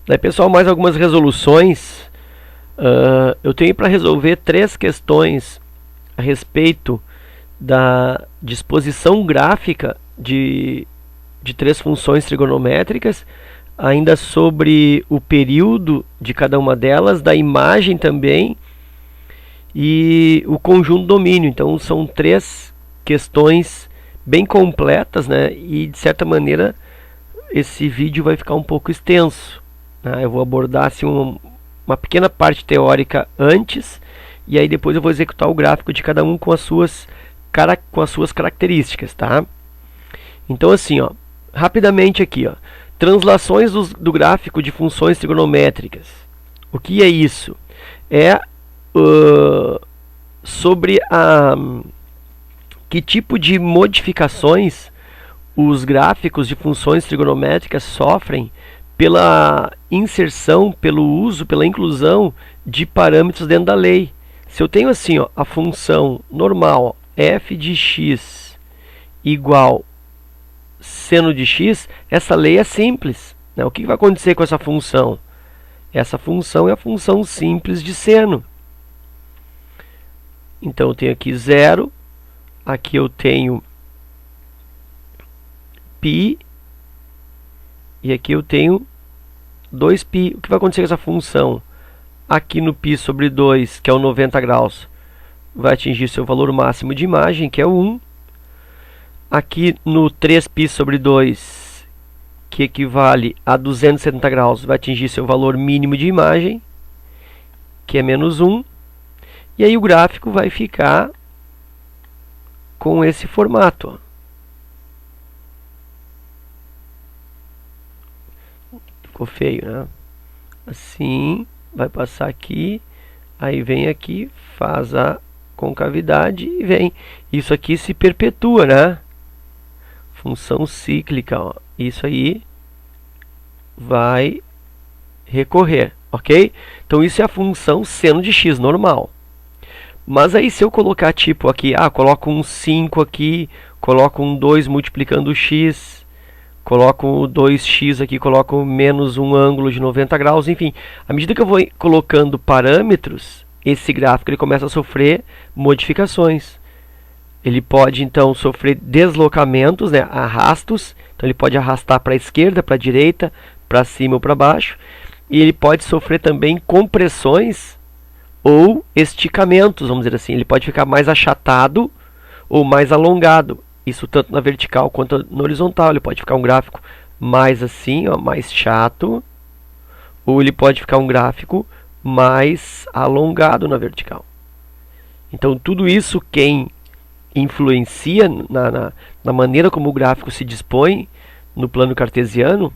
Daí, pessoal, mais algumas resoluções. Eu tenho para resolver 3 questões a respeito da disposição gráfica de 3 funções trigonométricas, ainda sobre o período de cada uma delas, da imagem também, e o conjunto domínio. Então são 3 questões bem completas, né? E de certa maneira esse vídeo vai ficar um pouco extenso, né? Eu vou abordar assim, uma pequena parte teórica antes, e aí depois eu vou executar o gráfico de cada um com as suas características, tá? Então assim, ó, rapidamente aqui, ó, translações do gráfico de funções trigonométricas. O que é isso? É sobre que tipo de modificações os gráficos de funções trigonométricas sofrem pela inserção, pelo uso, pela inclusão de parâmetros dentro da lei. Se eu tenho assim, ó, a função normal, ó, f de x igual seno de x, essa lei é simples, né? O que vai acontecer com essa função? Essa função é a função simples de seno. Então eu tenho aqui 0, aqui eu tenho π, e aqui eu tenho 2π. O que vai acontecer com essa função? Aqui no π sobre 2, que é o 90 graus, vai atingir seu valor máximo de imagem, que é o 1. Aqui no 3π sobre 2, que equivale a 270 graus, vai atingir seu valor mínimo de imagem, que é menos 1. E aí o gráfico vai ficar com esse formato, ó. Ficou feio, né? Assim, vai passar aqui, aí vem aqui, faz a concavidade e vem. Isso aqui se perpetua, né? Função cíclica, ó. Isso aí vai recorrer, ok? Então isso é a função seno de x normal. Mas aí se eu colocar tipo aqui, coloco um 5 aqui, coloco um 2 multiplicando o x, coloco o 2x aqui, coloco menos um ângulo de 90 graus, enfim. À medida que eu vou colocando parâmetros, esse gráfico ele começa a sofrer modificações. Ele pode então sofrer deslocamentos, né, arrastos. Então ele pode arrastar para a esquerda, para a direita, para cima ou para baixo. E ele pode sofrer também compressões ou esticamentos, vamos dizer assim. Ele pode ficar mais achatado ou mais alongado. Isso tanto na vertical quanto na horizontal. Ele pode ficar um gráfico mais assim, ó, mais chato. Ou ele pode ficar um gráfico mais alongado na vertical. Então tudo isso quem influencia na maneira como o gráfico se dispõe no plano cartesiano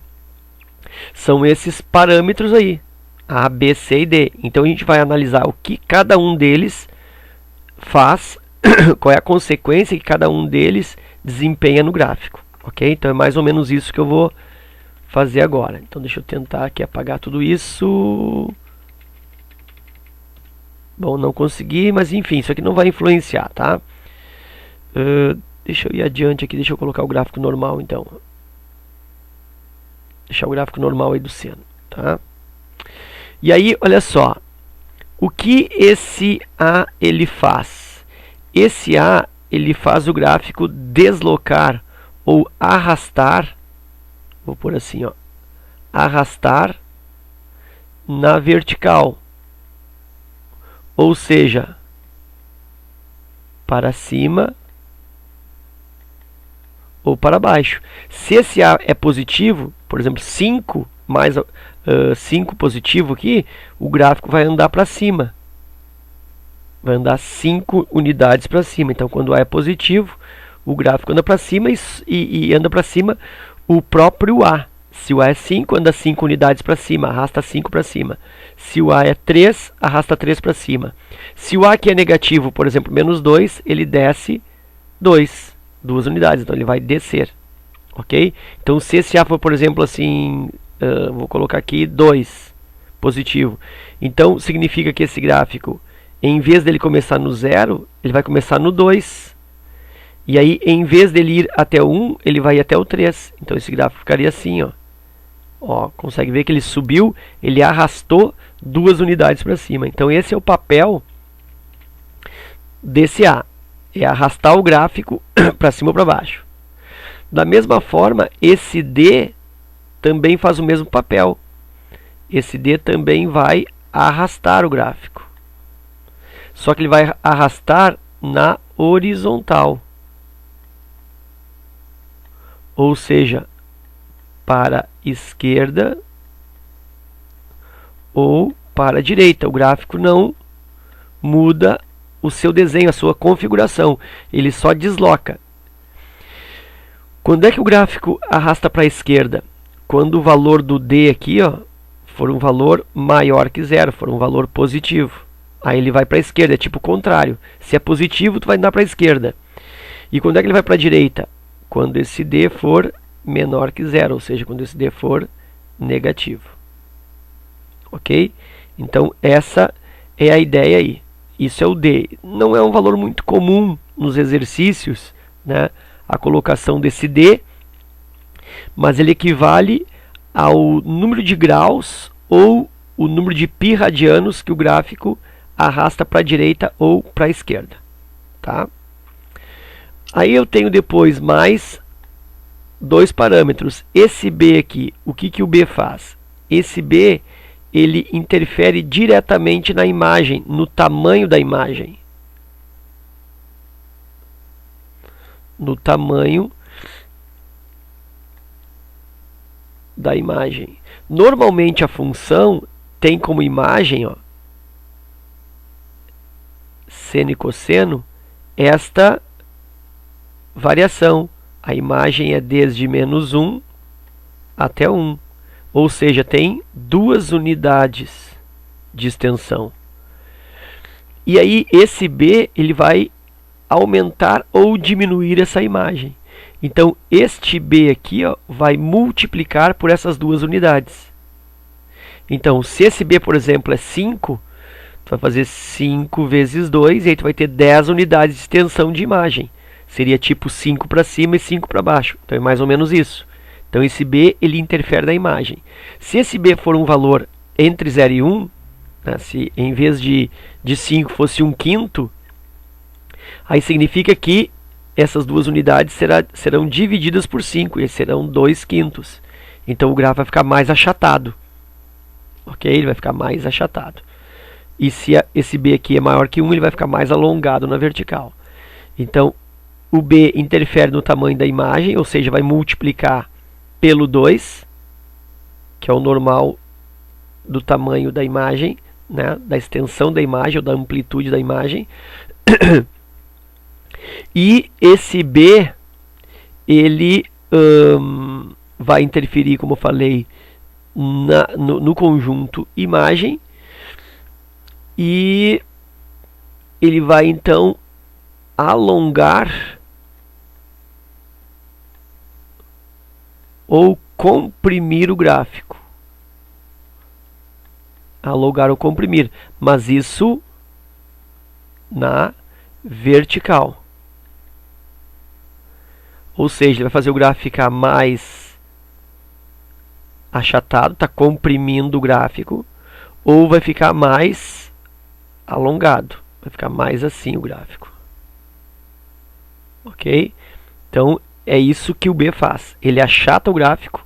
são esses parâmetros aí, A, B, C e D. Então a gente vai analisar o que cada um deles faz, qual é a consequência que cada um deles desempenha no gráfico, ok? Então é mais ou menos isso que eu vou fazer agora. Então deixa eu tentar aqui apagar tudo isso. Bom, não consegui, mas enfim, isso aqui não vai influenciar, tá? Deixa eu ir adiante aqui, deixa eu colocar o gráfico normal então. Deixar o gráfico normal aí do seno, tá? E aí, olha só, o que esse A ele faz? Esse A ele faz o gráfico deslocar ou arrastar, vou pôr assim, ó, arrastar na vertical, ou seja, para cima ou para baixo. Se esse A é positivo, por exemplo, 5 mais 5 positivo aqui, o gráfico vai andar para cima. Vai andar 5 unidades para cima. Então, quando A é positivo, o gráfico anda para cima e anda para cima o próprio A. Se o A é 5, anda 5 unidades para cima, arrasta 5 para cima. Se o A é 3, arrasta 3 para cima. Se o A aqui é negativo, por exemplo, menos 2, ele desce 2 unidades, então ele vai descer, ok? Então se esse A for, por exemplo, assim, vou colocar aqui 2, positivo, então significa que esse gráfico, em vez dele começar no 0, ele vai começar no 2, e aí em vez dele ir até o 1, ele vai até o 3, então esse gráfico ficaria assim, ó, Ó, consegue ver que ele subiu, ele arrastou 2 unidades para cima. Então esse é o papel desse A, é arrastar o gráfico para cima ou para baixo. Da mesma forma, esse D também faz o mesmo papel. Esse D também vai arrastar o gráfico. Só que ele vai arrastar na horizontal. Ou seja, para a esquerda ou para a direita. O gráfico não muda o seu desenho, a sua configuração. Ele só desloca. Quando é que o gráfico arrasta para a esquerda? Quando o valor do D aqui, ó, for um valor maior que 0, for um valor positivo. Aí ele vai para a esquerda, é tipo o contrário. Se é positivo, tu vai andar para a esquerda. E quando é que ele vai para a direita? Quando esse D for menor que 0, ou seja, quando esse D for negativo. Ok? Então essa é a ideia aí. Isso é o D. Não é um valor muito comum nos exercícios, né, a colocação desse D, mas ele equivale ao número de graus ou o número de π radianos que o gráfico arrasta para a direita ou para a esquerda. Tá? Aí eu tenho depois mais 2 parâmetros. Esse B aqui, o que o B faz? Esse B, ele interfere diretamente na imagem, no tamanho da imagem. No tamanho da imagem. Normalmente a função tem como imagem, ó, seno e cosseno, esta variação. A imagem é desde -1 até 1. Ou seja, tem 2 unidades de extensão. E aí esse B, ele vai aumentar ou diminuir essa imagem. Então este B aqui, ó, vai multiplicar por essas 2 unidades. Então se esse B, por exemplo, é 5, tu vai fazer 5 vezes 2 e aí tu vai ter 10 unidades de extensão de imagem. Seria tipo 5 para cima e 5 para baixo. Então é mais ou menos isso. Então esse B, ele interfere na imagem. Se esse B for um valor entre 0 e 1, né, se em vez de 5 fosse 1/5, aí significa que essas 2 unidades serão divididas por 5 e serão 2/5. Então o gráfico vai ficar mais achatado. Ok? Ele vai ficar mais achatado. E se esse B aqui é maior que 1, ele vai ficar mais alongado na vertical. Então o B interfere no tamanho da imagem, ou seja, vai multiplicar pelo 2, que é o normal do tamanho da imagem, né, da extensão da imagem ou da amplitude da imagem. E esse B, ele vai interferir, como eu falei, no conjunto imagem, e ele vai então alongar ou comprimir o gráfico. Alongar ou comprimir, mas isso na vertical. Ou seja, ele vai fazer o gráfico ficar mais achatado, está comprimindo o gráfico, ou vai ficar mais alongado, vai ficar mais assim o gráfico. Ok? Então é isso que o B faz. Ele achata o gráfico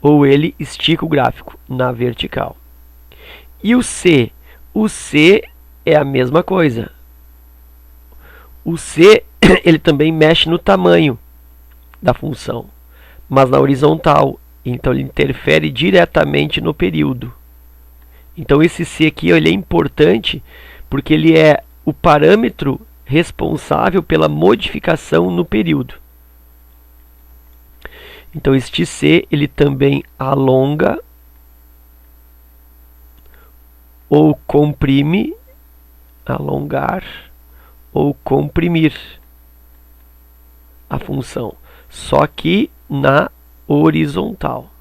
ou ele estica o gráfico na vertical. E o C? O C é a mesma coisa. O C, ele também mexe no tamanho da função, mas na horizontal. Então ele interfere diretamente no período. Então esse C aqui, ele é importante porque ele é o parâmetro responsável pela modificação no período. Então este C, ele também alonga ou comprime, alongar ou comprimir a função, só que na horizontal.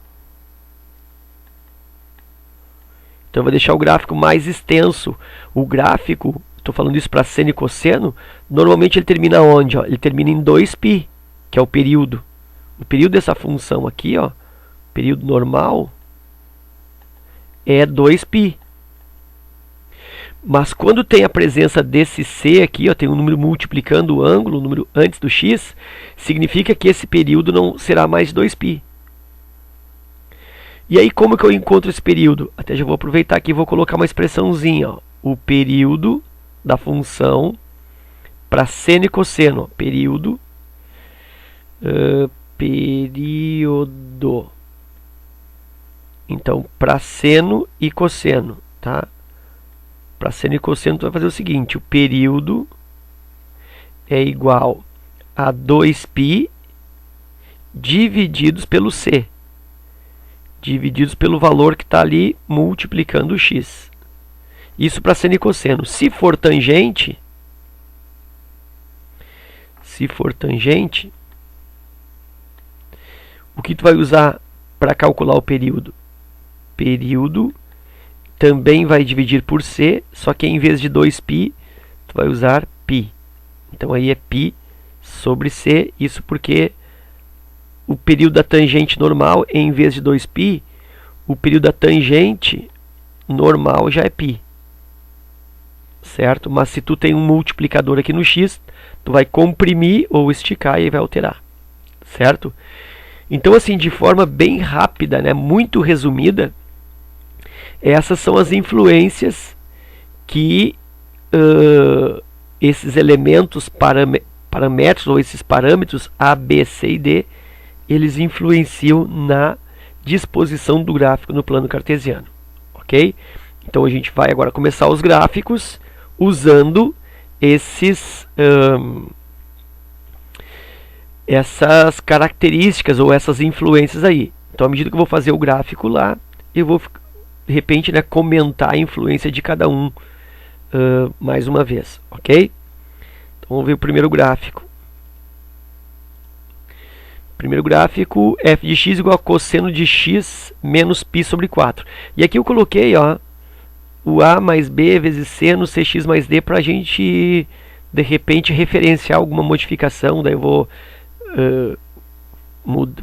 Então eu vou deixar o gráfico mais extenso. O gráfico, estou falando isso para seno e cosseno, normalmente ele termina onde? Ó? Ele termina em 2π, que é o período. O período dessa função aqui, ó, período normal, é 2π. Mas quando tem a presença desse c aqui, ó, tem um número multiplicando o ângulo, o número antes do x, significa que esse período não será mais 2π. E aí como que eu encontro esse período? Até já vou aproveitar aqui e vou colocar uma expressãozinha, ó. O período da função para seno e cosseno. Período. Período. Então, para seno e cosseno, tá? Para seno e cosseno, tu vai fazer o seguinte: o período é igual a 2π divididos pelo c, divididos pelo valor que está ali multiplicando o x. Isso para seno e cosseno. Se for tangente, o que tu vai usar para calcular o período? Período também vai dividir por c, só que em vez de 2π, tu vai usar π. Então aí é π sobre c, isso porque o período da tangente normal, em vez de 2π, o período da tangente normal já é π. Certo? Mas se tu tem um multiplicador aqui no x, tu vai comprimir ou esticar e vai alterar. Certo? Então, assim, de forma bem rápida, né, muito resumida, essas são as influências que esses elementos paramétricos, ou esses parâmetros A, B, C e D, eles influenciam na disposição do gráfico no plano cartesiano. Ok? Então a gente vai agora começar os gráficos usando essas características ou essas influências aí. Então, à medida que eu vou fazer o gráfico lá, eu vou, de repente, né, comentar a influência de cada um mais uma vez, ok? Então, vamos ver o primeiro gráfico. Primeiro gráfico, f de x igual a cosseno de x menos π sobre 4. E aqui eu coloquei, ó, o a mais b vezes c no cx mais d para a gente, de repente, referenciar alguma modificação. Daí eu vou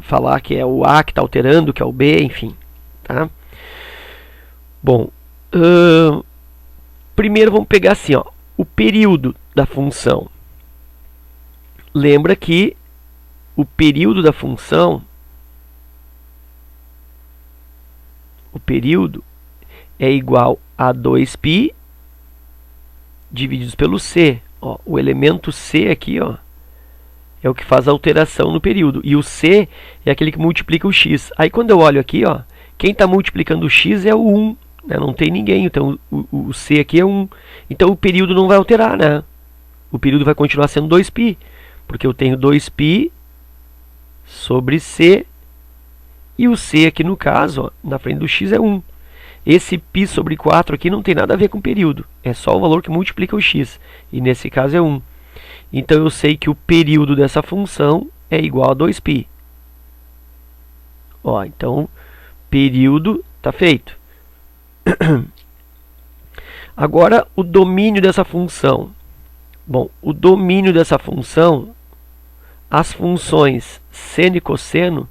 falar que é o a que está alterando, que é o b, enfim. Tá? Bom, primeiro vamos pegar assim, ó, o período da função. Lembra que o período da função, o período é igual a 2π divididos pelo c. Ó, o elemento c aqui, ó, é o que faz a alteração no período. E o c é aquele que multiplica o x. Aí quando eu olho aqui, ó, quem está multiplicando o x é o 1. Né? Não tem ninguém. Então o c aqui é 1. Então o período não vai alterar, né? O período vai continuar sendo 2π. Porque eu tenho 2π sobre c. E o c aqui no caso, ó, na frente do x é 1. Esse π sobre 4 aqui não tem nada a ver com o período. É só o valor que multiplica o x. E nesse caso é 1. Então eu sei que o período dessa função é igual a 2π. Ó, então, período está feito. Agora, o domínio dessa função. Bom, o domínio dessa função, as funções seno e cosseno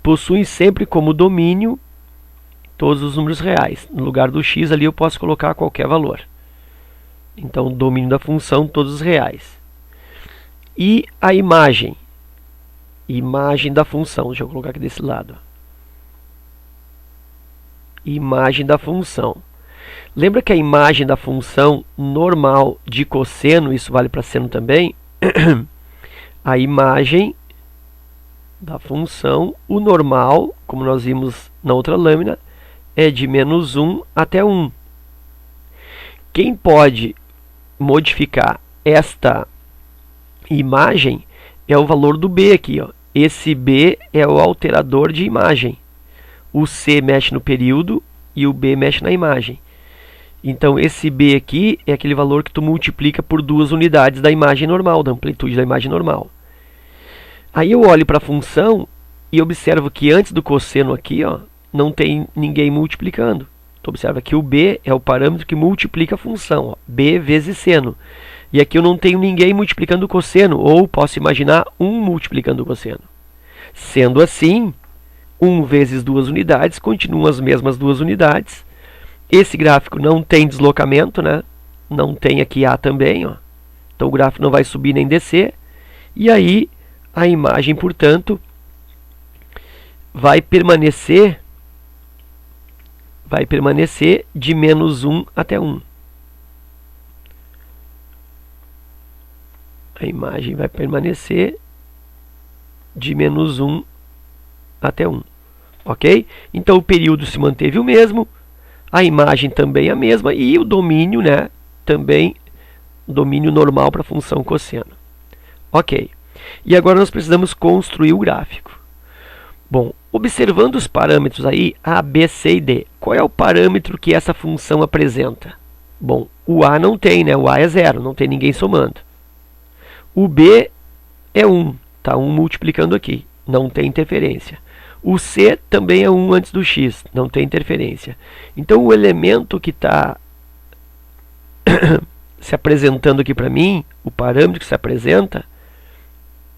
possuem sempre como domínio todos os números reais. No lugar do x ali eu posso colocar qualquer valor. Então, o domínio da função, todos os reais. E a imagem da função. Deixa eu colocar aqui desse lado. Imagem da função. Lembra que a imagem da função normal de cosseno, isso vale para seno também, a imagem da função, o normal, como nós vimos na outra lâmina, é de menos 1 até 1. Quem pode modificar esta imagem é o valor do b aqui, ó. Esse b é o alterador de imagem. O c mexe no período e o b mexe na imagem. Então esse b aqui é aquele valor que tu multiplica por 2 unidades da imagem normal, da amplitude da imagem normal. Aí eu olho para a função e observo que antes do cosseno aqui, ó, não tem ninguém multiplicando. Tu observa que o b é o parâmetro que multiplica a função, ó, b vezes seno. E aqui eu não tenho ninguém multiplicando o cosseno, ou posso imaginar 1 multiplicando o cosseno. Sendo assim, 1 vezes 2 unidades, continuam as mesmas 2 unidades. Esse gráfico não tem deslocamento, né? Não tem aqui A também, ó. Então o gráfico não vai subir nem descer. E aí a imagem, portanto, vai permanecer de menos 1 até 1. A imagem vai permanecer de menos 1 até 1. Ok? Então o período se manteve o mesmo, a imagem também a mesma e o domínio, né, também domínio normal para a função cosseno. Ok. E agora nós precisamos construir o gráfico. Bom, observando os parâmetros aí, A, B, C e D, qual é o parâmetro que essa função apresenta? Bom, o A não tem, né? O A é 0, não tem ninguém somando. O B é 1, tá? 1 multiplicando aqui, não tem interferência. O C também é 1 antes do X, não tem interferência. Então o elemento que está se apresentando aqui para mim, o parâmetro que se apresenta,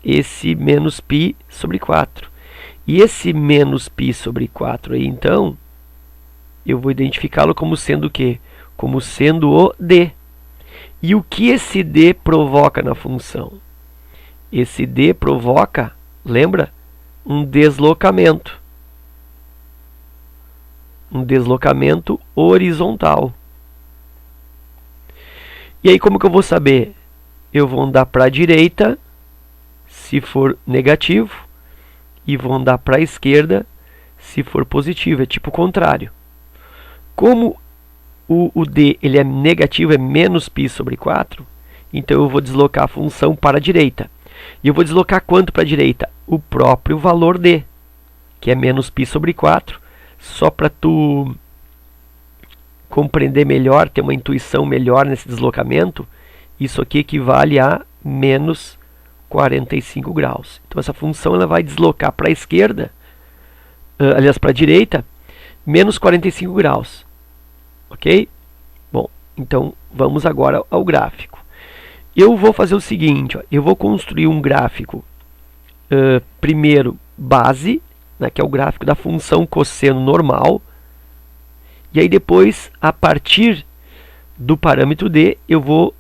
esse menos π sobre 4. E esse menos π sobre 4 aí, então, eu vou identificá-lo como sendo o quê? Como sendo o D. E o que esse D provoca na função? Esse D provoca, lembra? Um deslocamento. Um deslocamento horizontal. E aí como que eu vou saber? Eu vou andar para a direita, se for negativo, e vou andar para a esquerda, se for positivo. É tipo o contrário. Como o D ele é negativo, é menos π sobre 4, então eu vou deslocar a função para a direita. E eu vou deslocar quanto para a direita? O próprio valor D, que é menos π sobre 4, só para tu compreender melhor, ter uma intuição melhor nesse deslocamento, isso aqui equivale a menos 45 graus. Então essa função ela vai deslocar para a esquerda, aliás para a direita, menos 45 graus. Ok? Bom, então vamos agora ao gráfico. Eu vou fazer o seguinte, ó, eu vou construir um gráfico, primeiro base, né, que é o gráfico da função cosseno normal, e aí depois, a partir do parâmetro D, eu vou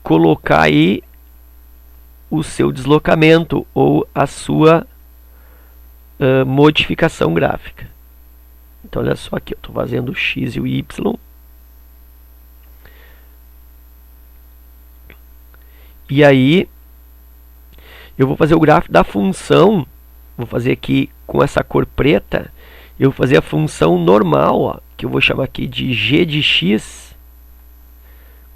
colocar aí o seu deslocamento ou a sua modificação gráfica. Então olha só aqui, eu estou fazendo o X e o Y. E aí, eu vou fazer o gráfico da função, vou fazer aqui com essa cor preta, eu vou fazer a função normal, ó, que eu vou chamar aqui de g de x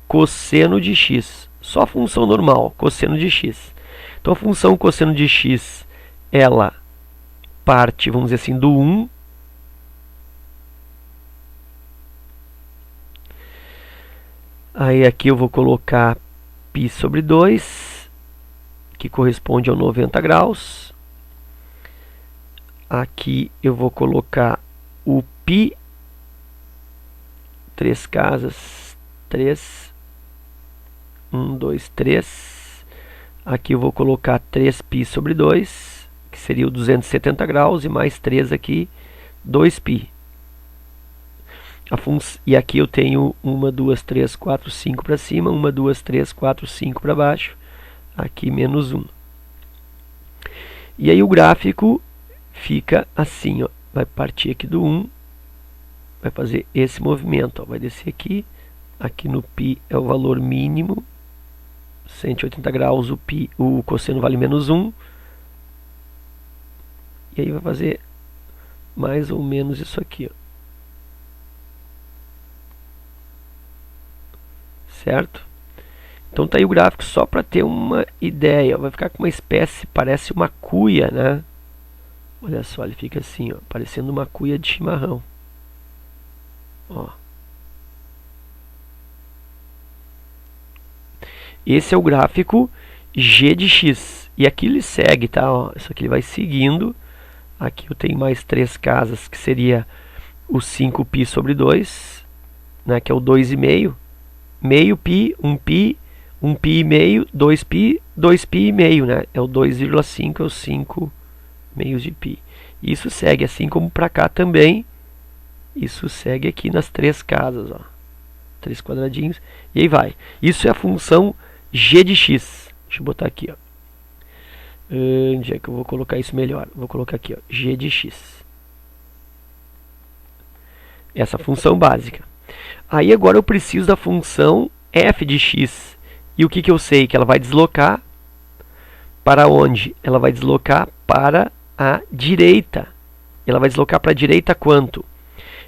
cosseno de x. Só a função normal, cosseno de x. Então a função cosseno de x, ela parte, vamos dizer assim, do 1. Aí aqui eu vou colocar π sobre 2, que corresponde a 90 graus. Aqui eu vou colocar o π, 3 casas, 3, 1, 2, 3. Aqui eu vou colocar 3π sobre 2, que seria o 270 graus, e mais 3 aqui, 2π. E aqui eu tenho 1, 2, 3, 4, 5 para cima, 1, 2, 3, 4, 5 para baixo, aqui menos 1. E aí o gráfico fica assim, ó, vai partir aqui do 1, vai fazer esse movimento, ó, vai descer aqui, aqui no π é o valor mínimo, 180 graus, o cosseno vale menos 1, e aí vai fazer mais ou menos isso aqui, ó. Certo? Então tá aí o gráfico só para ter uma ideia. Vai ficar com uma espécie, parece uma cuia, né? Olha só, ele fica assim, ó, parecendo uma cuia de chimarrão. Ó. Esse é o gráfico g de x. E aqui ele segue, tá? Ó, isso aqui ele vai seguindo. Aqui eu tenho mais 3 casas, que seria o 5π sobre 2, né? Que é o 2,5. Meio π, 1π, 1π e meio, 2π, 2π e meio, né? É o 2,5, é o 5 meios de π. Isso segue assim como para cá também. Isso segue aqui nas três casas, ó. 3 quadradinhos, e aí vai. Isso é a função g de x. Deixa eu botar aqui, ó. Onde é que eu vou colocar isso melhor? Vou colocar aqui, ó, g de x. Essa função básica. Aí agora eu preciso da função f de x. E o que eu sei? Que ela vai deslocar para onde? Ela vai deslocar para a direita. Ela vai deslocar para a direita quanto?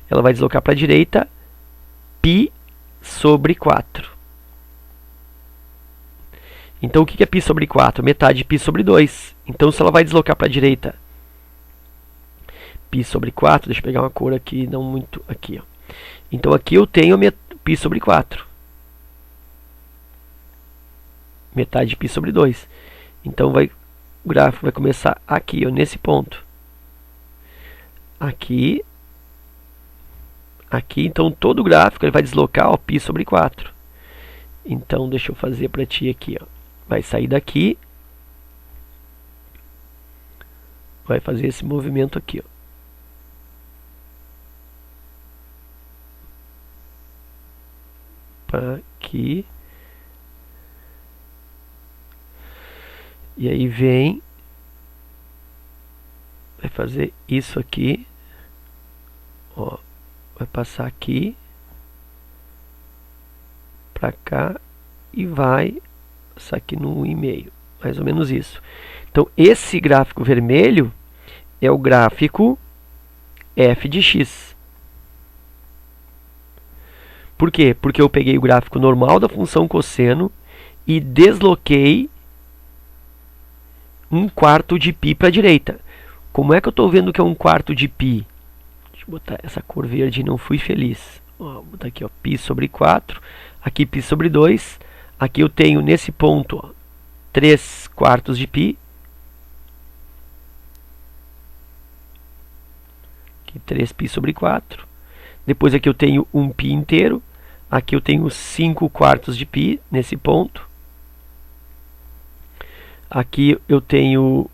Ela vai deslocar para a direita π sobre 4. Então, o que é π sobre 4? Metade de π sobre 2. Então, se ela vai deslocar para a direita π sobre 4, deixa eu pegar uma cor aqui, não muito aqui, ó. Então, aqui eu tenho π sobre 4. Metade de π sobre 2. Então, o gráfico vai começar aqui, ó, nesse ponto. Aqui. Aqui, então, todo o gráfico ele vai deslocar, ó, π sobre 4. Então, deixa eu fazer para ti aqui, ó. Vai sair daqui. Vai fazer esse movimento aqui, ó. Para aqui. E aí vem. Vai fazer isso aqui. Ó. Vai passar aqui. Para cá. E vai passar aqui no 1,5. Mais ou menos isso. Então, esse gráfico vermelho é o gráfico f de x. Por quê? Porque eu peguei o gráfico normal da função cosseno e desloquei 1/4 de π para a direita. Como é que eu estou vendo que é 1/4 de π? Deixa eu botar essa cor verde, não fui feliz. Ó, vou botar aqui, ó, π sobre 4. Aqui π sobre 2. Aqui eu tenho nesse ponto, ó, 3/4 de π. Aqui 3π sobre 4. Depois aqui eu tenho 1π inteiro. Aqui eu tenho 5/4 de π nesse ponto. Aqui eu tenho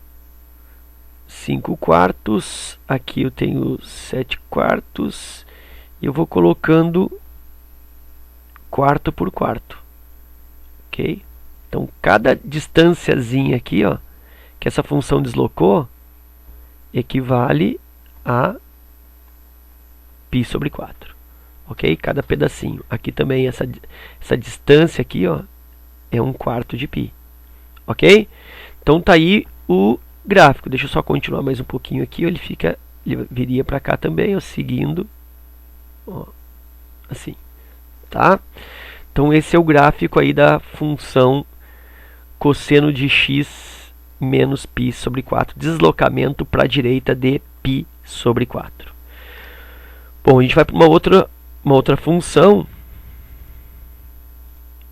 5/4. Aqui eu tenho 7/4. E eu vou colocando quarto por quarto. Ok? Então, cada distânciazinha aqui, ó, que essa função deslocou, equivale a π sobre 4. Ok? Cada pedacinho. Aqui também, essa distância aqui, ó, é 1/4 de π. Ok? Então, tá aí o gráfico. Deixa eu só continuar mais um pouquinho aqui. Ele viria para cá também, ó, seguindo. Ó, assim. Tá? Então, esse é o gráfico aí da função cosseno de x menos π sobre 4. Deslocamento para a direita de π sobre 4. Bom, a gente vai para uma outra função,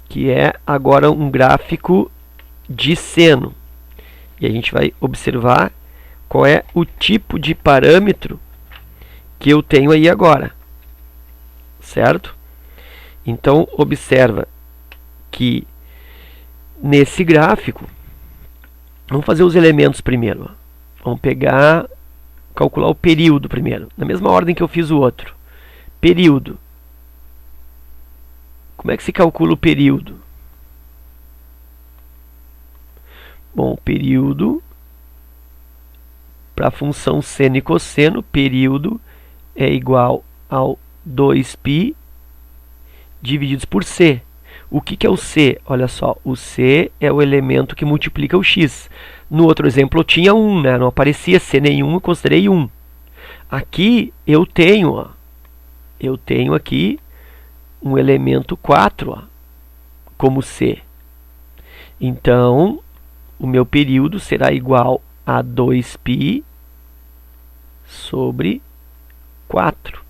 que é agora um gráfico de seno. E a gente vai observar qual é o tipo de parâmetro que eu tenho aí agora. Certo? Então, observa que nesse gráfico, vamos fazer os elementos primeiro. Vamos calcular o período primeiro, na mesma ordem que eu fiz o outro. Período. Como é que se calcula o período? Bom, período, para a função seno e cosseno, período é igual ao 2π divididos por c. O que é o c? Olha só, o c é o elemento que multiplica o x. No outro exemplo eu tinha 1, né? Não aparecia c nenhum, eu considerei 1. Aqui eu tenho, ó, aqui um elemento 4, ó, como c. Então, o meu período será igual a 2π sobre 4.